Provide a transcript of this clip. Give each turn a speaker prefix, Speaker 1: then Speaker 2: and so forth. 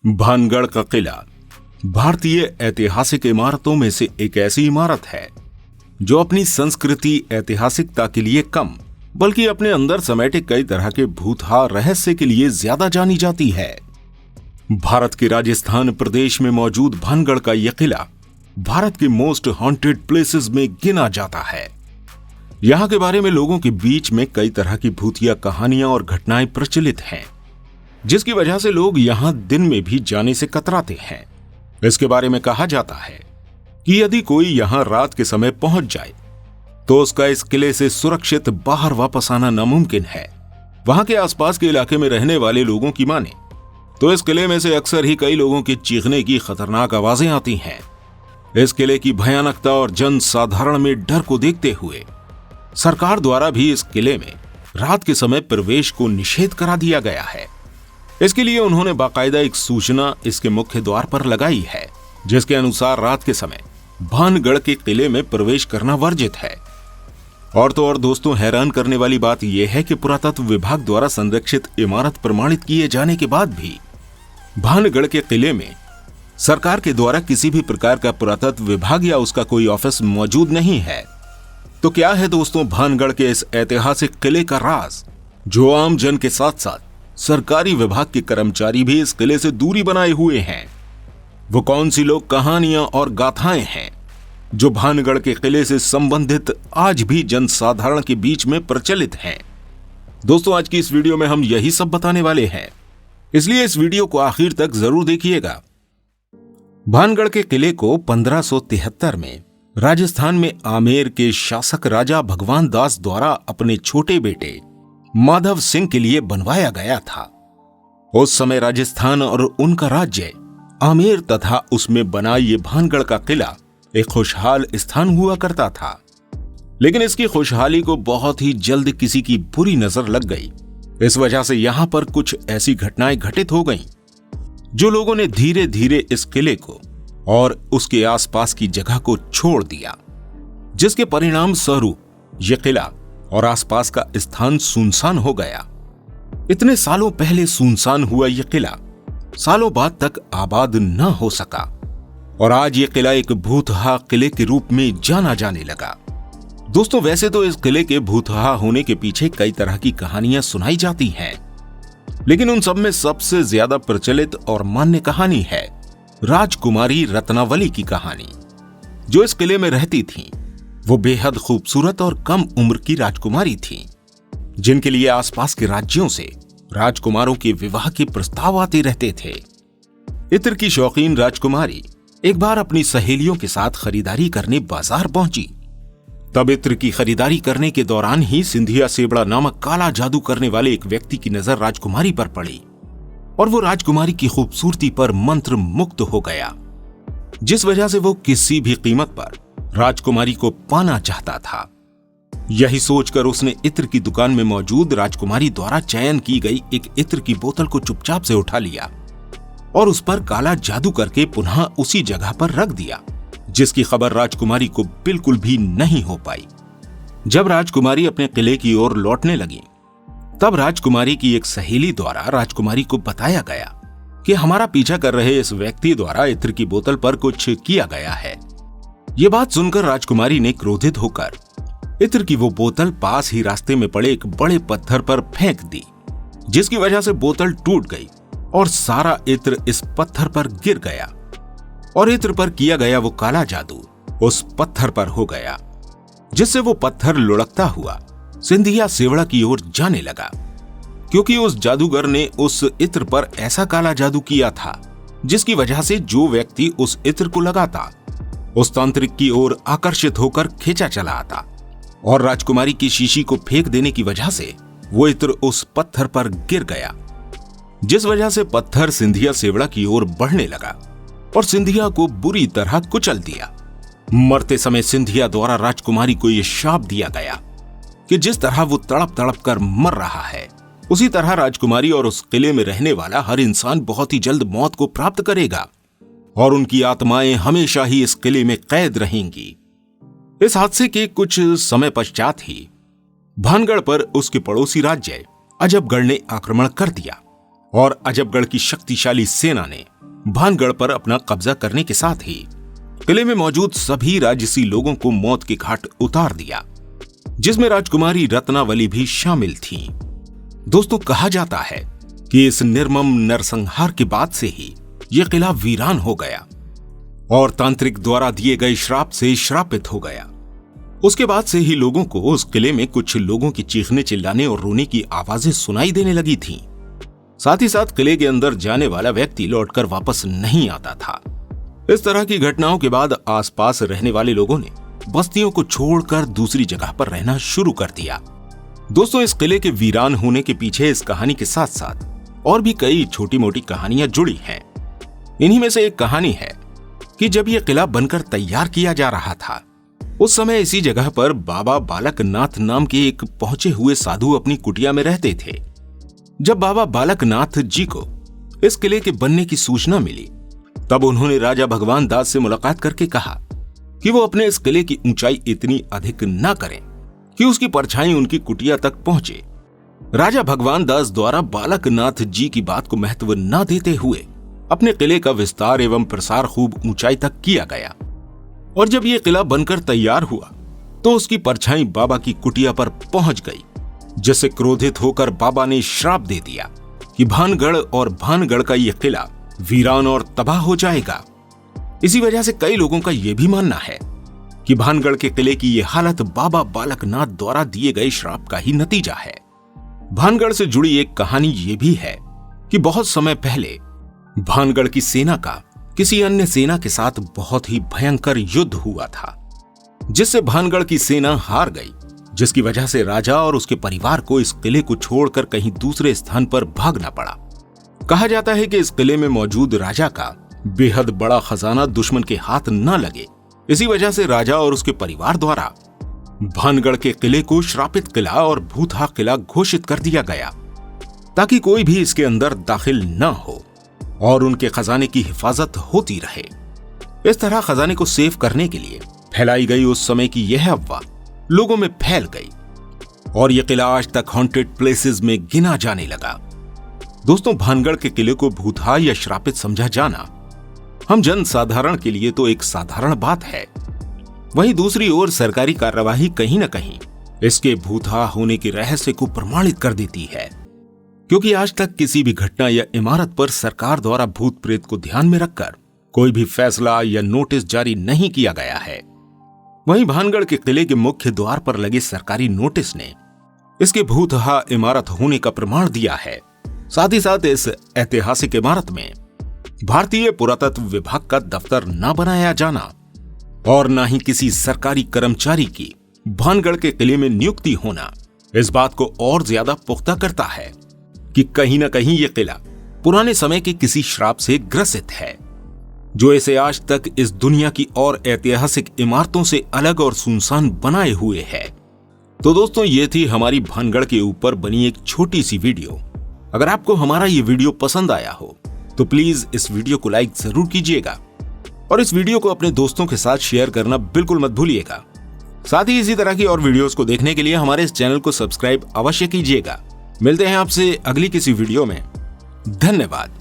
Speaker 1: भानगढ़ का किला भारतीय ऐतिहासिक इमारतों में से एक ऐसी इमारत है जो अपनी संस्कृति ऐतिहासिकता के लिए कम बल्कि अपने अंदर समेटे कई तरह के भूतहा रहस्य के लिए ज्यादा जानी जाती है। भारत के राजस्थान प्रदेश में मौजूद भानगढ़ का यह किला भारत के मोस्ट हॉन्टेड प्लेसेस में गिना जाता है। यहां के बारे में लोगों के बीच में कई तरह की भूतिया कहानियां और घटनाएं प्रचलित हैं, जिसकी वजह से लोग यहां दिन में भी जाने से कतराते हैं। इसके बारे में कहा जाता है कि यदि कोई यहां रात के समय पहुंच जाए तो उसका इस किले से सुरक्षित बाहर वापस आना नामुमकिन है। वहां के आसपास के इलाके में रहने वाले लोगों की माने तो इस किले में से अक्सर ही कई लोगों के चीखने की खतरनाक आवाजें आती हैं। इस किले की भयानकता और जन साधारण में डर को देखते हुए सरकार द्वारा भी इस किले में रात के समय प्रवेश को निषेध करा दिया गया है। इसके लिए उन्होंने बाकायदा एक सूचना इसके मुख्य द्वार पर लगाई है, जिसके अनुसार रात के समय भानगढ़ के किले में प्रवेश करना वर्जित है। और तो और दोस्तों, हैरान करने वाली बात यह है कि पुरातत्व विभाग द्वारा संरक्षित इमारत प्रमाणित किए जाने के बाद भी भानगढ़ के किले में सरकार के द्वारा किसी भी प्रकार का पुरातत्व विभाग या उसका कोई ऑफिस मौजूद नहीं है। तो क्या है दोस्तों भानगढ़ के इस ऐतिहासिक किले का राज, जो आम जन के साथ साथ सरकारी विभाग के कर्मचारी भी इस किले से दूरी बनाए हुए हैं? वो कौन सी लोक कहानियां और गाथाएं हैं जो भानगढ़ के किले से संबंधित आज भी जनसाधारण के बीच में प्रचलित हैं? दोस्तों, आज की इस वीडियो में हम यही सब बताने वाले हैं, इसलिए इस वीडियो को आखिर तक जरूर देखिएगा। भानगढ़ के किले को 1573 में राजस्थान में आमेर के शासक राजा भगवान दास द्वारा अपने छोटे बेटे माधव सिंह के लिए बनवाया गया था। उस समय राजस्थान और उनका राज्य आमेर तथा उसमें बना ये भानगढ़ का किला एक खुशहाल स्थान हुआ करता था। लेकिन इसकी खुशहाली को बहुत ही जल्द किसी की बुरी नजर लग गई। इस वजह से यहां पर कुछ ऐसी घटनाएं घटित हो गईं, जो लोगों ने धीरे धीरे इस किले को और उसके आसपास की जगह को छोड़ दिया, जिसके परिणाम स्वरूप यह किला और आसपास का स्थान सुनसान हो गया। इतने सालों पहले सुनसान हुआ यह किला सालों बाद तक आबाद न हो सका और आज यह किला एक भूतहा किले के रूप में जाना जाने लगा। दोस्तों, वैसे तो इस किले के भूतहा होने के पीछे कई तरह की कहानियां सुनाई जाती हैं, लेकिन उन सब में सबसे ज्यादा प्रचलित और मान्य कहानी है राजकुमारी रत्नावली की कहानी। जो इस किले में रहती थीं, वो बेहद खूबसूरत और कम उम्र की राजकुमारी थीं, जिनके लिए आसपास के राज्यों से राजकुमारों के विवाह के प्रस्ताव आते रहते थे। इत्र की शौकीन राजकुमारी एक बार अपनी सहेलियों के साथ खरीदारी करने बाजार पहुंची। तब इत्र की खरीदारी करने के दौरान ही सिंधिया सेबड़ा नामक काला जादू करने वाले एक व्यक्ति की नजर राजकुमारी पर पड़ी और वो राजकुमारी की खूबसूरती पर मंत्र मुक्त हो गया, जिस वजह से वो किसी भी कीमत पर राजकुमारी को पाना चाहता था। यही सोचकर उसने इत्र की दुकान में मौजूद राजकुमारी द्वारा चयन की गई एक इत्र की बोतल को चुपचाप से उठा लिया और उस पर काला जादू करके पुनः उसी जगह पर रख दिया, जिसकी खबर राजकुमारी को बिल्कुल भी नहीं हो पाई। जब राजकुमारी अपने किले की ओर लौटने लगी, तब राजकुमारी की एक सहेली द्वारा राजकुमारी को बताया गया कि हमारा पीछा कर रहे इस व्यक्ति द्वारा इत्र की बोतल पर कुछ किया गया है। ये बात सुनकर राजकुमारी ने क्रोधित होकर इत्र की वो बोतल पास ही रास्ते में पड़े एक बड़े पत्थर पर फेंक दी, जिसकी वजह से बोतल टूट गई और सारा इत्र इस पत्थर पर गिर गया और इत्र पर किया गया वो काला जादू उस पत्थर पर हो गया, जिससे वो पत्थर लुढ़कता हुआ सिंधिया सेवड़ा की ओर जाने लगा, क्योंकि उस जादूगर ने उस इत्र पर ऐसा काला जादू किया था जिसकी वजह से जो व्यक्ति उस इत्र को लगाता उस तांत्रिक की ओर आकर्षित होकर खींचा चला आता और राजकुमारी की शीशी को फेंक देने की वजह से वो इत्र उस पत्थर पर गिर गया, जिस वजह से पत्थर सिंधिया सेवड़ा की ओर बढ़ने लगा और सिंधिया को बुरी तरह कुचल दिया। मरते समय सिंधिया द्वारा राजकुमारी को यह शाप दिया गया कि जिस तरह वो तड़प तड़प कर मर रहा है, उसी तरह राजकुमारी और उस किले में रहने वाला हर इंसान बहुत ही जल्द मौत को प्राप्त करेगा और उनकी आत्माएं हमेशा ही इस किले में कैद रहेंगी। इस हादसे के कुछ समय पश्चात ही भानगढ़ पर उसके पड़ोसी राज्य अजबगढ़ ने आक्रमण कर दिया और अजबगढ़ की शक्तिशाली सेना ने भानगढ़ पर अपना कब्जा करने के साथ ही किले में मौजूद सभी राजसी लोगों को मौत के घाट उतार दिया, जिसमें राजकुमारी रत्नावली भी शामिल थी। दोस्तों, कहा जाता है कि इस निर्मम नरसंहार के बाद से ही यह किला वीरान हो गया और तांत्रिक द्वारा दिए गए श्राप से श्रापित हो गया। उसके बाद से ही लोगों को उस किले में कुछ लोगों की चीखने, चिल्लाने और रोने की आवाजें सुनाई देने लगी थीं। साथ ही साथ किले के अंदर जाने वाला व्यक्ति लौटकर वापस नहीं आता था। इस तरह की घटनाओं के बाद आसपास रहने वाले लोगों ने बस्तियों को छोड़कर दूसरी जगह पर रहना शुरू कर दिया। दोस्तों, इस किले के वीरान होने के पीछे इस कहानी के साथ साथ और भी कई छोटी मोटी कहानियां जुड़ी हैं। इन्हीं में से एक कहानी है कि जब यह किला बनकर तैयार किया जा रहा था, उस समय इसी जगह पर बाबा बालक नाथ नाम के एक पहुंचे हुए साधु अपनी कुटिया में रहते थे। जब बाबा बालक नाथ जी को इस किले के बनने की सूचना मिली, तब उन्होंने राजा भगवान दास से मुलाकात करके कहा कि वो अपने इस किले की ऊंचाई इतनी अधिक न करें कि उसकी परछाई उनकी कुटिया तक पहुंचे। राजा भगवान दास द्वारा बालक नाथ जी की बात को महत्व न देते हुए अपने किले का विस्तार एवं प्रसार खूब ऊंचाई तक किया गया और जब यह किला बनकर तैयार हुआ तो उसकी परछाई बाबा की कुटिया पर पहुंच गई, जिससे क्रोधित होकर बाबा ने श्राप दे दिया कि भानगढ़ और भानगढ़ का यह किला वीरान और तबाह हो जाएगा। इसी वजह से कई लोगों का यह भी मानना है कि भानगढ़ के किले की यह हालत बाबा बालकनाथ द्वारा दिए गए श्राप का ही नतीजा है। भानगढ़ से जुड़ी एक कहानी यह भी है कि बहुत समय पहले भानगढ़ की सेना का किसी अन्य सेना के साथ बहुत ही भयंकर युद्ध हुआ था, जिससे भानगढ़ की सेना हार गई, जिसकी वजह से राजा और उसके परिवार को इस किले को छोड़कर कहीं दूसरे स्थान पर भागना पड़ा। कहा जाता है कि इस किले में मौजूद राजा का बेहद बड़ा खजाना दुश्मन के हाथ न लगे, इसी वजह से राजा और उसके परिवार द्वारा भानगढ़ के किले को श्रापित किला और भूतहा किला घोषित कर दिया गया, ताकि कोई भी इसके अंदर दाखिल न हो और उनके खजाने की हिफाजत होती रहे। इस तरह खजाने को सेव करने के लिए फैलाई गई उस समय की यह अफवाह लोगों में फैल गई और यह किला आज तक हॉन्टेड प्लेसेस में गिना जाने लगा। दोस्तों, भानगढ़ के किले को भूतहा या श्रापित समझा जाना हम जन साधारण के लिए तो एक साधारण बात है, वहीं दूसरी ओर सरकारी कार्यवाही कहीं न कहीं इसके भूतहा होने के रहस्य को प्रमाणित कर देती है, क्योंकि आज तक किसी भी घटना या इमारत पर सरकार द्वारा भूत प्रेत को ध्यान में रखकर कोई भी फैसला या नोटिस जारी नहीं किया गया है। वहीं भानगढ़ के किले के मुख्य द्वार पर लगे सरकारी नोटिस ने इसके भूतहा इमारत होने का प्रमाण दिया है। साथ ही साथ इस ऐतिहासिक इमारत में भारतीय पुरातत्व विभाग का दफ्तर न बनाया जाना और न ही किसी सरकारी कर्मचारी की भानगढ़ के किले में नियुक्ति होना इस बात को और ज्यादा पुख्ता करता है कि कहीं न कहीं यह किला पुराने समय के किसी श्राप से ग्रसित है, जो इसे आज तक इस दुनिया की और ऐतिहासिक इमारतों से अलग और सुनसान बनाए हुए है। तो दोस्तों, ये थी हमारी भानगढ़ के ऊपर बनी एक छोटी सी वीडियो। अगर आपको हमारा ये वीडियो पसंद आया हो तो प्लीज इस वीडियो को लाइक जरूर कीजिएगा और इस वीडियो को अपने दोस्तों के साथ शेयर करना बिल्कुल मत भूलिएगा। साथ ही इसी तरह की और वीडियोस को देखने के लिए हमारे इस चैनल को सब्सक्राइब अवश्य कीजिएगा। मिलते हैं आपसे अगली किसी वीडियो में। धन्यवाद।